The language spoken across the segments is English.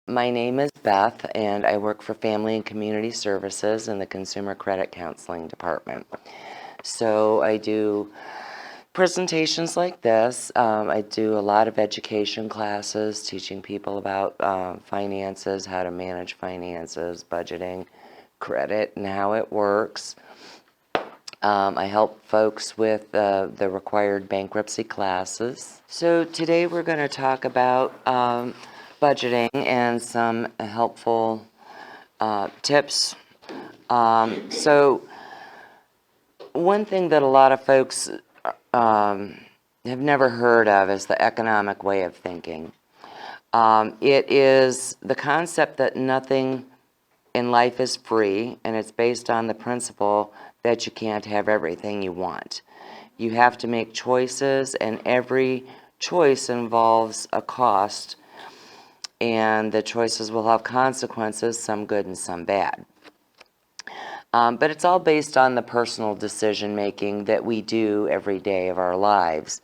My name is Beth, and I work for Family and Community Services in the Consumer Credit Counseling Department. So I do presentations like this. I do a lot of education classes, teaching people about finances, how to manage finances, budgeting, credit, and how it works. I help folks with the required bankruptcy classes. So today we're going to talk about budgeting and some helpful tips. So one thing that a lot of folks have never heard of is the economic way of thinking. It is the concept that nothing in life is free, and it's based on the principle that you can't have everything you want. You have to make choices, and every choice involves a cost, and the choices will have consequences, some good and some bad. But it's all based on the personal decision making that we do every day of our lives.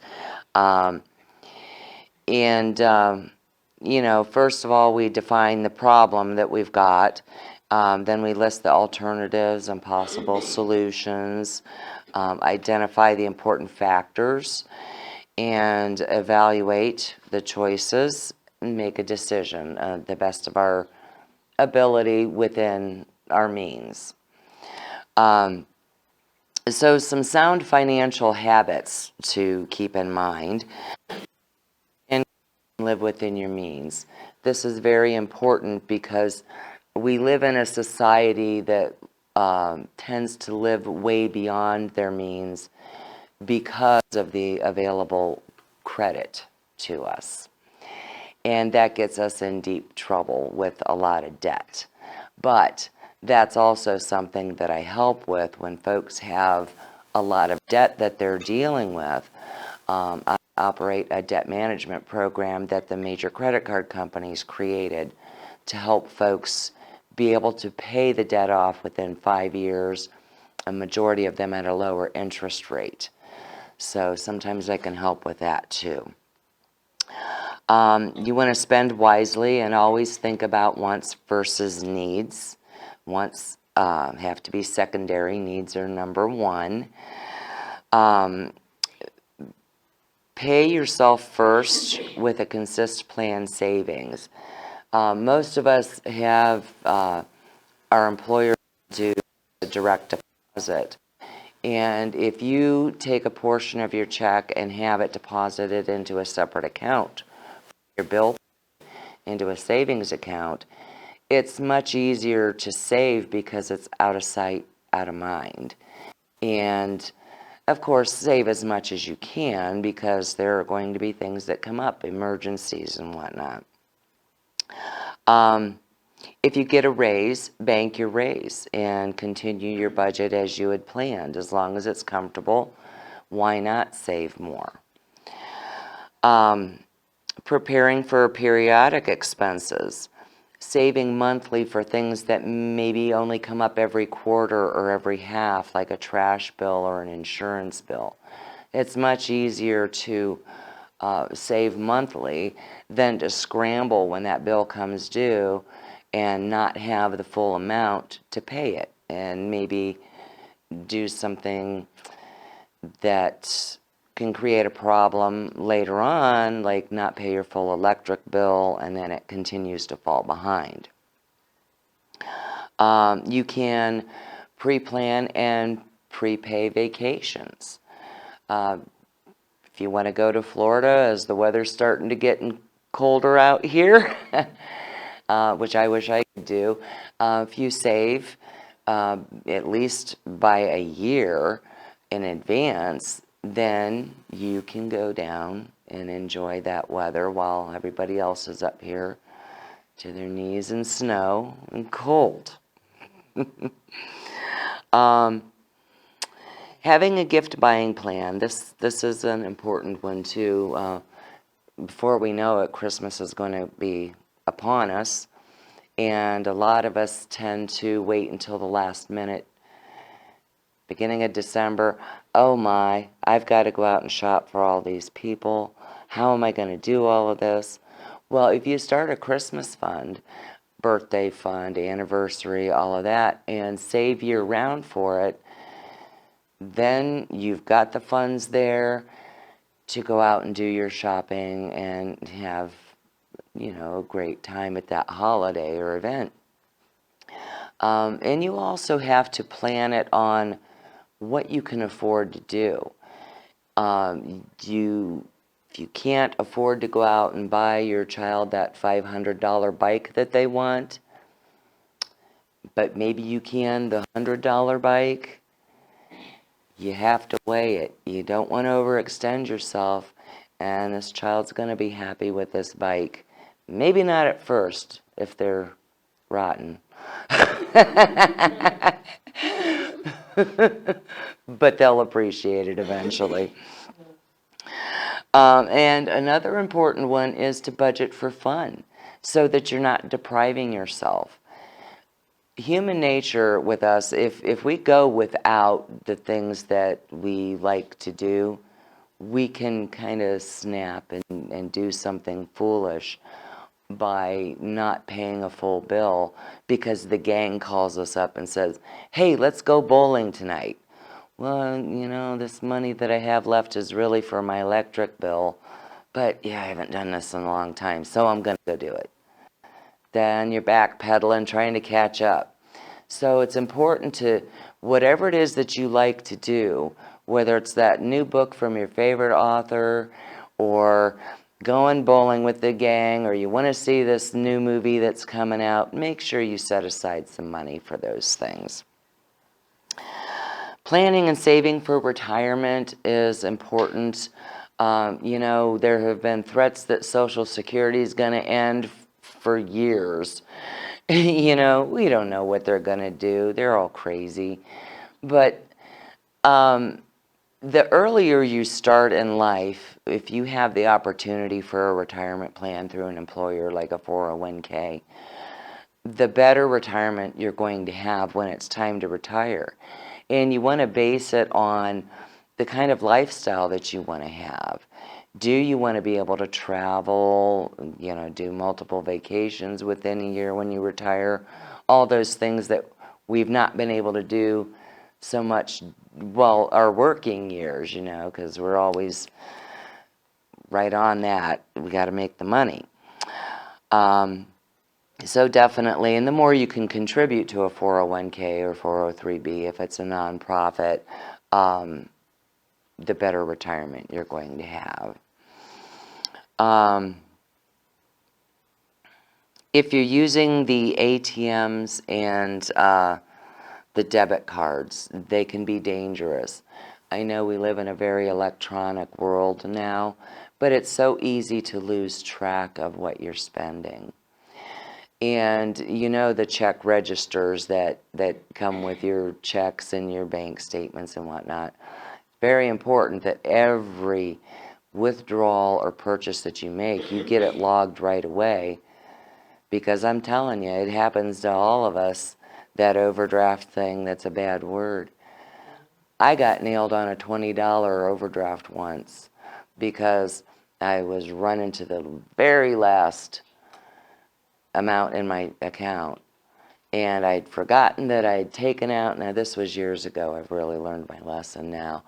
First of all, we define the problem that we've got. Then we list the alternatives and possible solutions, identify the important factors, and evaluate the choices and make a decision the best of our ability within our means. So some sound financial habits to keep in mind and live within your means. This is very important because we live in a society that tends to live way beyond their means because of the available credit to us. And that gets us in deep trouble with a lot of debt. But that's also something that I help with when folks have a lot of debt that they're dealing with. I operate a debt management program that the major credit card companies created to help folks be able to pay the debt off within 5 years, a majority of them at a lower interest rate. So sometimes I can help with that too. You want to spend wisely and always think about wants versus needs. Wants have to be secondary, needs are number one. Pay yourself first with a consistent plan savings. Most of us have our employer do a direct deposit. And if you take a portion of your check and have it deposited into a separate account, your bill into a savings account, it's much easier to save because it's out of sight, out of mind. And of course, save as much as you can because there are going to be things that come up, emergencies and whatnot. If you get a raise, bank your raise and continue your budget as you had planned. As long as it's comfortable, why not save more? Preparing for periodic expenses. Saving monthly for things that maybe only come up every quarter or every half, like a trash bill or an insurance bill. It's much easier to save monthly than to scramble when that bill comes due and not have the full amount to pay it, and maybe do something that can create a problem later on, like not pay your full electric bill, and then it continues to fall behind. You can pre-plan and prepay vacations. If you want to go to Florida as the weather's starting to get colder out here, which I wish I could do, if you save at least by a year in advance, then you can go down and enjoy that weather while everybody else is up here to their knees in snow and cold. Having a gift buying plan, this is an important one too. Before we know it, Christmas is going to be upon us, and a lot of us tend to wait until the last minute, beginning of December. Oh my, I've got to go out and shop for all these people. How am I going to do all of this? Well, if you start a Christmas fund, birthday fund, anniversary, all of that, and save year-round for it, then you've got the funds there to go out and do your shopping and have, a great time at that holiday or event. And you also have to plan it on what you can afford to do. If you can't afford to go out and buy your child that $500 bike that they want, but maybe you can the $100 bike, you have to weigh it. You don't want to overextend yourself, and this child's going to be happy with this bike. Maybe not at first if they're rotten. But they'll appreciate it eventually. And another important one is to budget for fun so that you're not depriving yourself. Human nature with us, if we go without the things that we like to do, we can kind of snap and do something foolish by not paying a full bill because the gang calls us up and says, hey, let's go bowling tonight. Well, this money that I have left is really for my electric bill, but yeah, I haven't done this in a long time, so I'm going to go do it. Then you're backpedaling, trying to catch up. So it's important to, whatever it is that you like to do, whether it's that new book from your favorite author, or going bowling with the gang, or you want to see this new movie that's coming out, make sure you set aside some money for those things. Planning and saving for retirement is important. There have been threats that Social Security is going to end for years. We don't know what they're going to do. They're all crazy. But the earlier you start in life, if you have the opportunity for a retirement plan through an employer like a 401k, the better retirement you're going to have when it's time to retire. And you want to base it on the kind of lifestyle that you want to have. Do you want to be able to travel, do multiple vacations within a year when you retire? All those things that we've not been able to do so much, our working years, because we're always right on that. We got to make the money. So definitely, and the more you can contribute to a 401k or 403b, if it's a nonprofit, the better retirement you're going to have. If you're using the ATMs and the debit cards, they can be dangerous. I know we live in a very electronic world now, but it's so easy to lose track of what you're spending. And the check registers that come with your checks and your bank statements and whatnot. Very important that every withdrawal or purchase that you make, you get it logged right away. Because I'm telling you, it happens to all of us, that overdraft thing, that's a bad word. I got nailed on a $20 overdraft once because I was running to the very last amount in my account, and I'd forgotten that I'd taken out, now this was years ago, I've really learned my lesson now,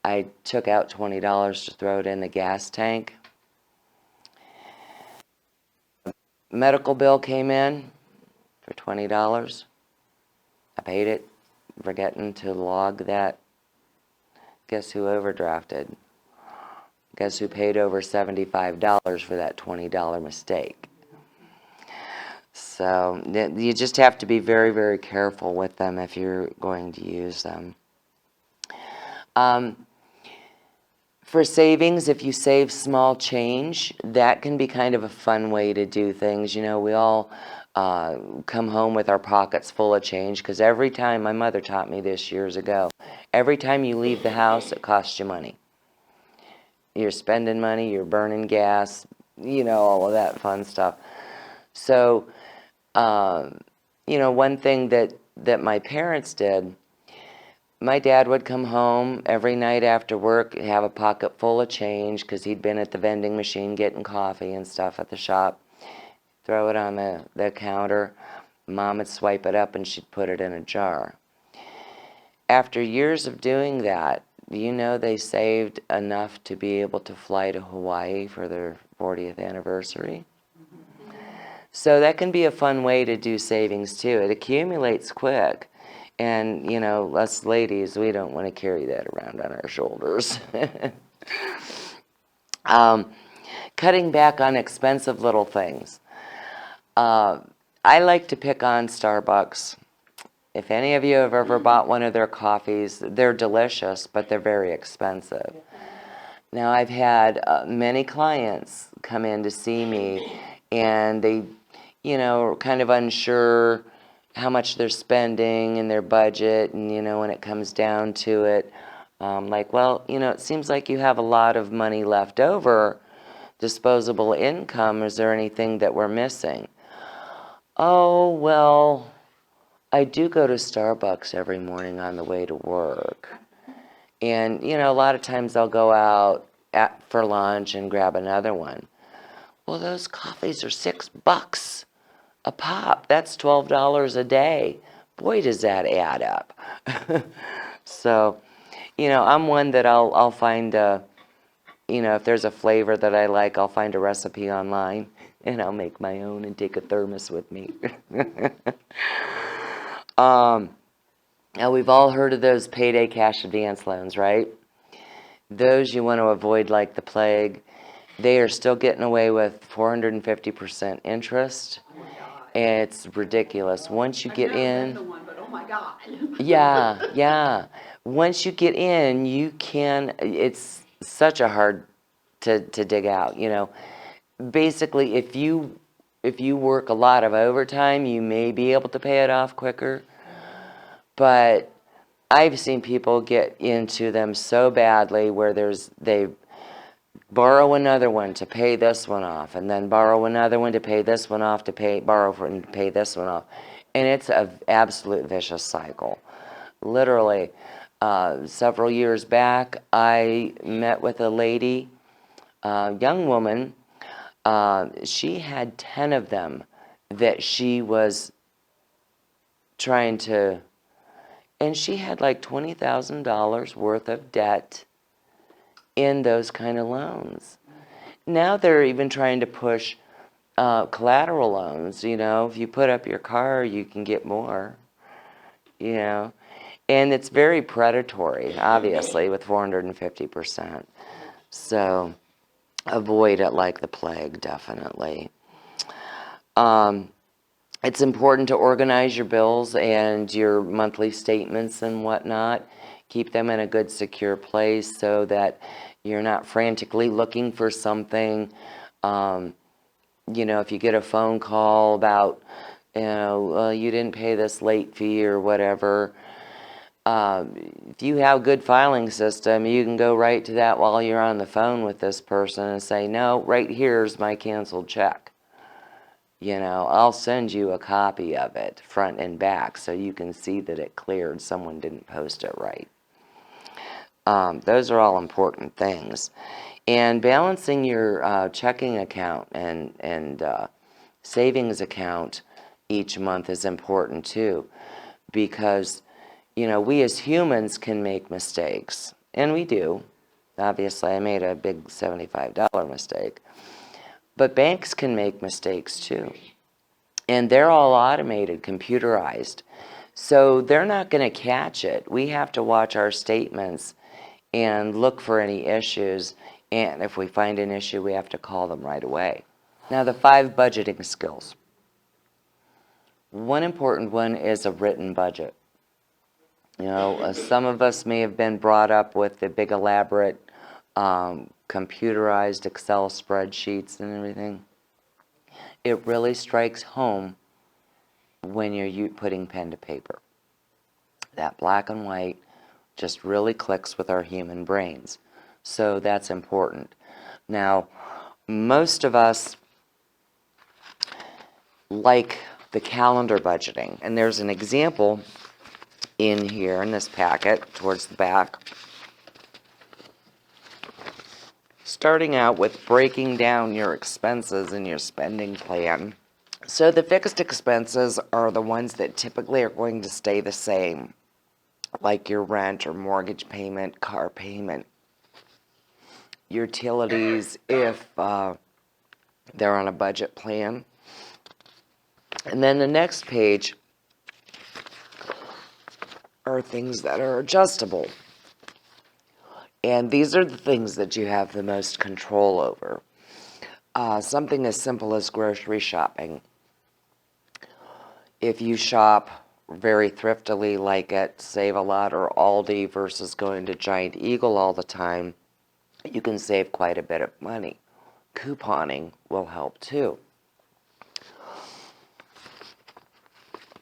I took out $20 to throw it in the gas tank. Medical bill came in for $20. I paid it, forgetting to log that. Guess who overdrafted? Guess who paid over $75 for that $20 mistake? So you just have to be very, very careful with them if you're going to use them. For savings, if you save small change, that can be kind of a fun way to do things. We all come home with our pockets full of change, because every time, my mother taught me this years ago, every time you leave the house, it costs you money. You're spending money, you're burning gas, all of that fun stuff. So, one thing that my parents did, my dad would come home every night after work, have a pocket full of change because he'd been at the vending machine getting coffee and stuff at the shop. Throw it on the counter. Mom would swipe it up and she'd put it in a jar. After years of doing that, you know they saved enough to be able to fly to Hawaii for their 40th anniversary. So that can be a fun way to do savings too. It accumulates quick. And, you know, us ladies, we don't want to carry that around on our shoulders. Cutting back on expensive little things. I like to pick on Starbucks. If any of you have ever bought one of their coffees, they're delicious, but they're very expensive. Now, I've had many clients come in to see me, and they, you know, are kind of unsure how much they're spending in their budget, and, you know, when it comes down to it, like, well, you know, it seems like you have a lot of money left over, disposable income. Is there anything that we're missing? Oh, well, I do go to Starbucks every morning on the way to work. And, you know, a lot of times I'll go out for lunch and grab another one. Well, those coffees are $6 a pop. That's $12 a day. Boy, does that add up. So, you know, I'm one that I'll find, you know, if there's a flavor that I like, I'll find a recipe online and I'll make my own and take a thermos with me. Now, we've all heard of those payday cash advance loans, right? Those you want to avoid like the plague. They are still getting away with 450% interest. Oh my God. It's ridiculous. Once you get I've never in, been to one, but oh my God. yeah. Once you get in, you can, it's such a hard to dig out, you know. Basically, if you work a lot of overtime, you may be able to pay it off quicker. But I've seen people get into them so badly where they borrow another one to pay this one off, and then borrow another one to pay this one off, and pay this one off. And it's an absolute vicious cycle. Literally, several years back, I met with a lady, young woman. She had 10 of them that she was trying to, and she had like $20,000 worth of debt in those kind of loans. Now they're even trying to push collateral loans. You know, if you put up your car, you can get more, you know. And it's very predatory, obviously, with 450%. So avoid it like the plague, definitely. It's important to organize your bills and your monthly statements and whatnot. Keep them in a good, secure place so that you're not frantically looking for something. You know, if you get a phone call about, you know, you didn't pay this late fee or whatever, if you have a good filing system, you can go right to that while you're on the phone with this person and say, no, right here's my canceled check. You know, I'll send you a copy of it, front and back, so you can see that it cleared. Someone didn't post it right. Those are all important things. And balancing your checking account and savings account each month is important too, because, you know, we as humans can make mistakes, and we do. Obviously, I made a big $75 mistake. But banks can make mistakes too. And they're all automated, computerized. So they're not going to catch it. We have to watch our statements and look for any issues. And if we find an issue, we have to call them right away. Now, the 5 budgeting skills. One important one is a written budget. You know, some of us may have been brought up with the big elaborate computerized Excel spreadsheets and everything. It really strikes home when you're putting pen to paper. That black and white just really clicks with our human brains. So that's important. Now, most of us like the calendar budgeting, and there's an example in here in this packet towards the back. Starting out with breaking down your expenses and your spending plan. So the fixed expenses are the ones that typically are going to stay the same, like your rent or mortgage payment, car payment, utilities if they're on a budget plan. And then the next page are things that are adjustable. And these are the things that you have the most control over. Something as simple as grocery shopping. If you shop very thriftily, like at Save-A-Lot or Aldi versus going to Giant Eagle all the time, you can save quite a bit of money. Couponing will help too.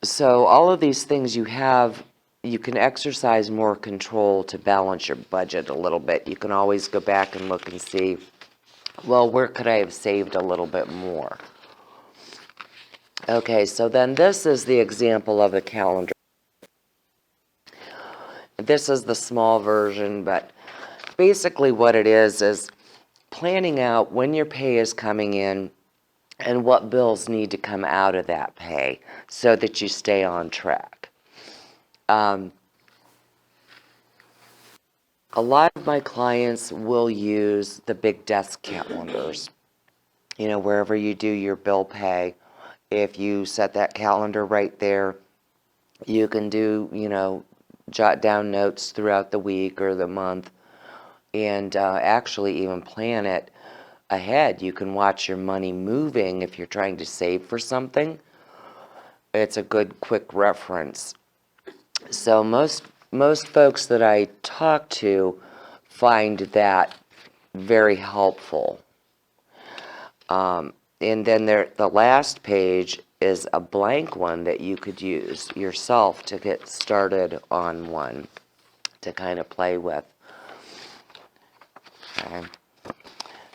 So all of these things you can exercise more control to balance your budget a little bit. You can always go back and look and see, well, where could I have saved a little bit more? Okay, so then this is the example of a calendar. This is the small version, but basically what it is planning out when your pay is coming in and what bills need to come out of that pay so that you stay on track. A lot of my clients will use the big desk calendars. You know, wherever you do your bill pay, if you set that calendar right there, you can do, you know, jot down notes throughout the week or the month and actually even plan it ahead. You can watch your money moving if you're trying to save for something. It's a good quick reference. So most folks that I talk to find that very helpful. And then the last page is a blank one that you could use yourself to get started on one to kind of play with. Okay.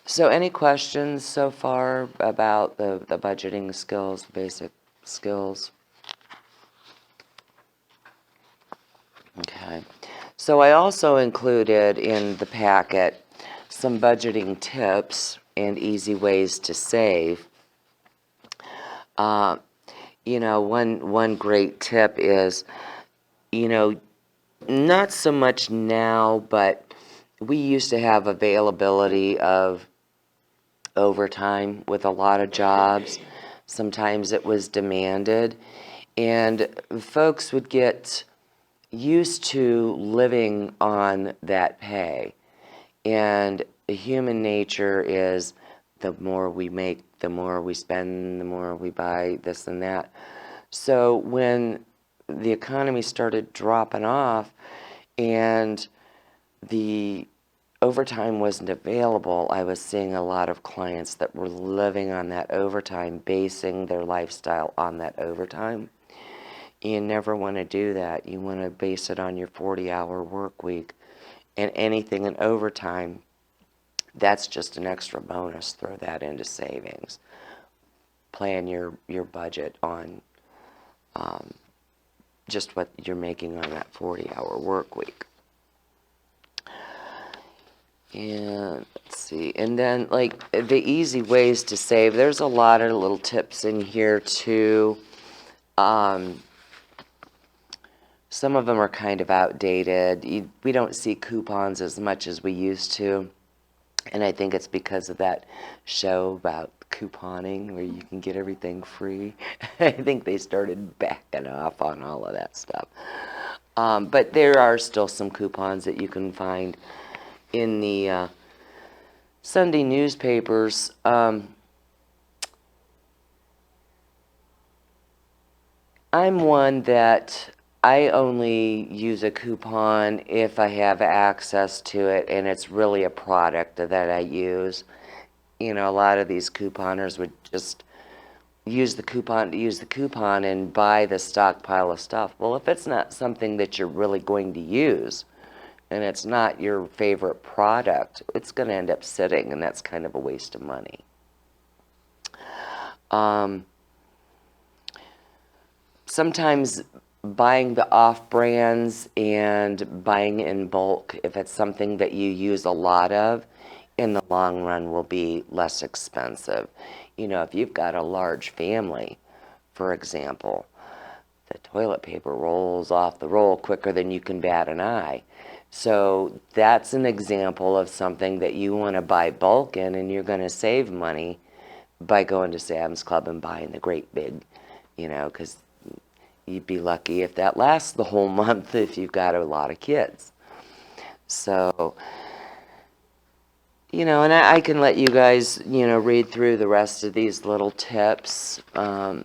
So any questions so far about the budgeting skills, basic skills? Okay. So I also included in the packet some budgeting tips and easy ways to save. You know, one great tip is, you know, not so much now, but we used to have availability of overtime with a lot of jobs. Sometimes it was demanded, and folks would get used to living on that pay. And human nature is the more we make, the more we spend, the more we buy this and that. So when the economy started dropping off and the overtime wasn't available, I was seeing a lot of clients that were living on that overtime, basing their lifestyle on that overtime. You never want to do that. You want to base it on your 40-hour work week. And anything in overtime, that's just an extra bonus. Throw that into savings. Plan your budget on just what you're making on that 40-hour work week. And let's see. And then, like, the easy ways to save, there's a lot of little tips in here, too. Some of them are kind of outdated. We don't see coupons as much as we used to. And I think it's because of that show about couponing where you can get everything free. I think they started backing off on all of that stuff. But there are still some coupons that you can find in the Sunday newspapers. I'm one that I only use a coupon if I have access to it and it's really a product that I use. You know, a lot of these couponers would just use the coupon and buy the stockpile of stuff. Well, if it's not something that you're really going to use and it's not your favorite product, it's going to end up sitting, and that's kind of a waste of money. Sometimes buying the off-brands and buying in bulk, if it's something that you use a lot of, in the long run will be less expensive. You know, if you've got a large family, for example, the toilet paper rolls off the roll quicker than you can bat an eye. So that's an example of something that you want to buy bulk in, and you're going to save money by going to Sam's Club and buying the great big, you know, because you'd be lucky if that lasts the whole month if you've got a lot of kids. So, you know, and I can let you guys, you know, read through the rest of these little tips. I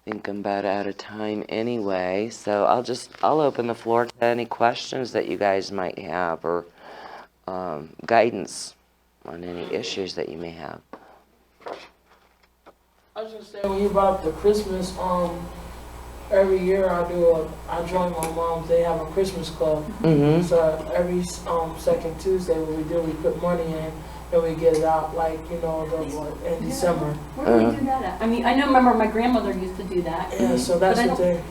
think I'm about out of time anyway, so I'll open the floor to any questions that you guys might have, or guidance on any issues that you may have. I was just saying, when you brought up the Christmas, every year I join my mom. They have a Christmas club. Mm-hmm. So every second Tuesday, what we do, we put money in and we get it out, like, you know, in December. Where do we do that at? I mean, remember my grandmother used to do that. Yeah, so that's what they.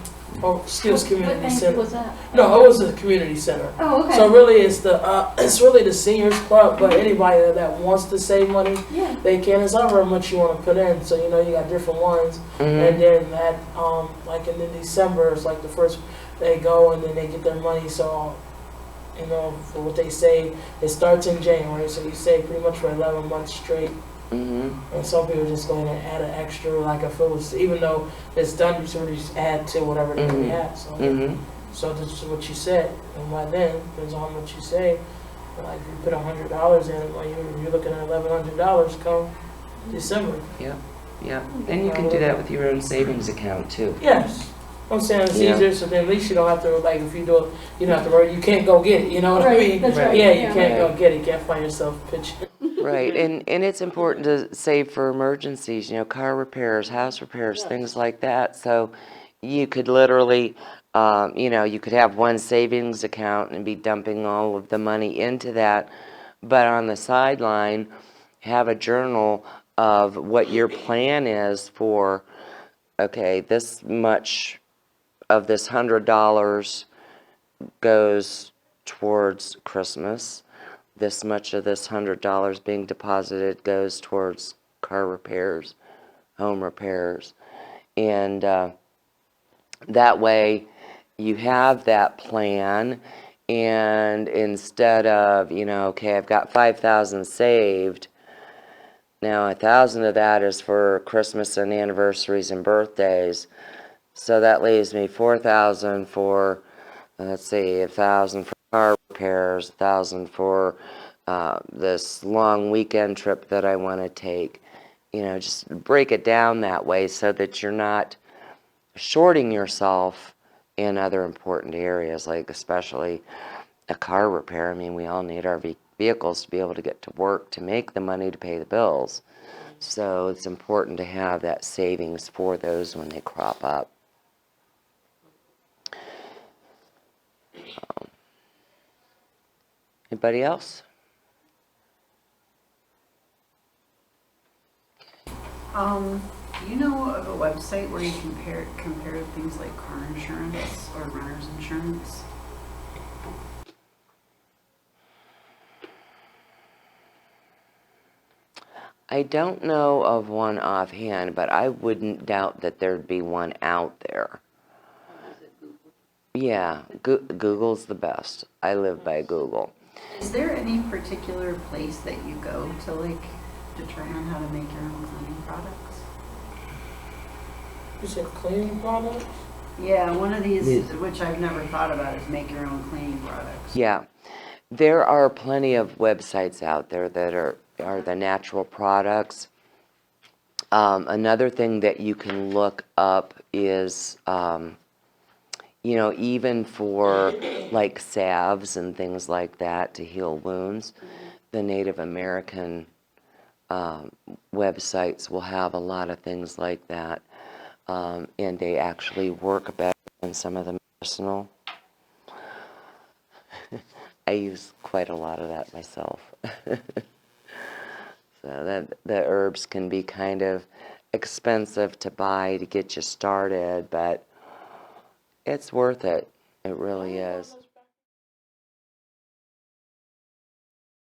Oh, Skills Community What Center. was that? No, it was a community center. Oh, okay. So really, it's really the seniors club, but anybody that wants to save money, Yeah. they can. It's however much you want to put in. So, you know, you got different ones. Mm-hmm. And then that, like in December, it's like the first, they go and then they get their money. So, you know, for what they save, it starts in January. So you save pretty much for 11 months straight. Mm-hmm. And some people just go in and add an extra, like if it was, even though it's done, you sort of just add to whatever they already had. So, Mm-hmm. so this is what you said. And by then, depends on what you say. Like if you put $100 in, well, you're looking at $1,100 come December. Yeah, yeah. And you can do that with your own savings account too. Yes. I'm saying it's Yeah. easier, so then at least you don't have to, like, if you do it, you don't have to worry, you can't go get it, you know what I Right, mean? that's right. Yeah, you Yeah. can't go get it, you can't find yourself pitching. Right, and it's important to save for emergencies, you know, car repairs, house repairs, Yes. things like that. So you could literally, you know, you could have one savings account and be dumping all of the money into that, but on the sideline, have a journal of what your plan is for, okay, this much of this $100 goes towards Christmas. This much of this $100 being deposited goes towards car repairs, home repairs. And that way you have that plan, and instead of, you know, okay, I've got $5,000 saved, now 1,000 of that is for Christmas and anniversaries and birthdays. So that leaves me 4,000 for, let's see, 1,000 for car repairs, 1,000 for this long weekend trip that I want to take. You know, just break it down that way so that you're not shorting yourself in other important areas, like especially a car repair. I mean, we all need our vehicles to be able to get to work to make the money to pay the bills. So it's important to have that savings for those when they crop up. Anybody else? Do you know of a website where you compare things like car insurance or renter's insurance? I don't know of one offhand, but I wouldn't doubt that there'd be one out there. Yeah, Google's the best. I live by Google. Is there any particular place that you go to, like, determine how to make your own cleaning products? You said cleaning products? Yeah, one of these, Yes. which I've never thought about, is make your own cleaning products. Yeah, there are plenty of websites out there that are the natural products. Another thing that you can look up is, you know, even for like salves and things like that to heal wounds, the Native American websites will have a lot of things like that, and they actually work better than some of the medicinal. I use quite a lot of that myself. So that the herbs can be kind of expensive to buy to get you started, but It's worth it. It really is.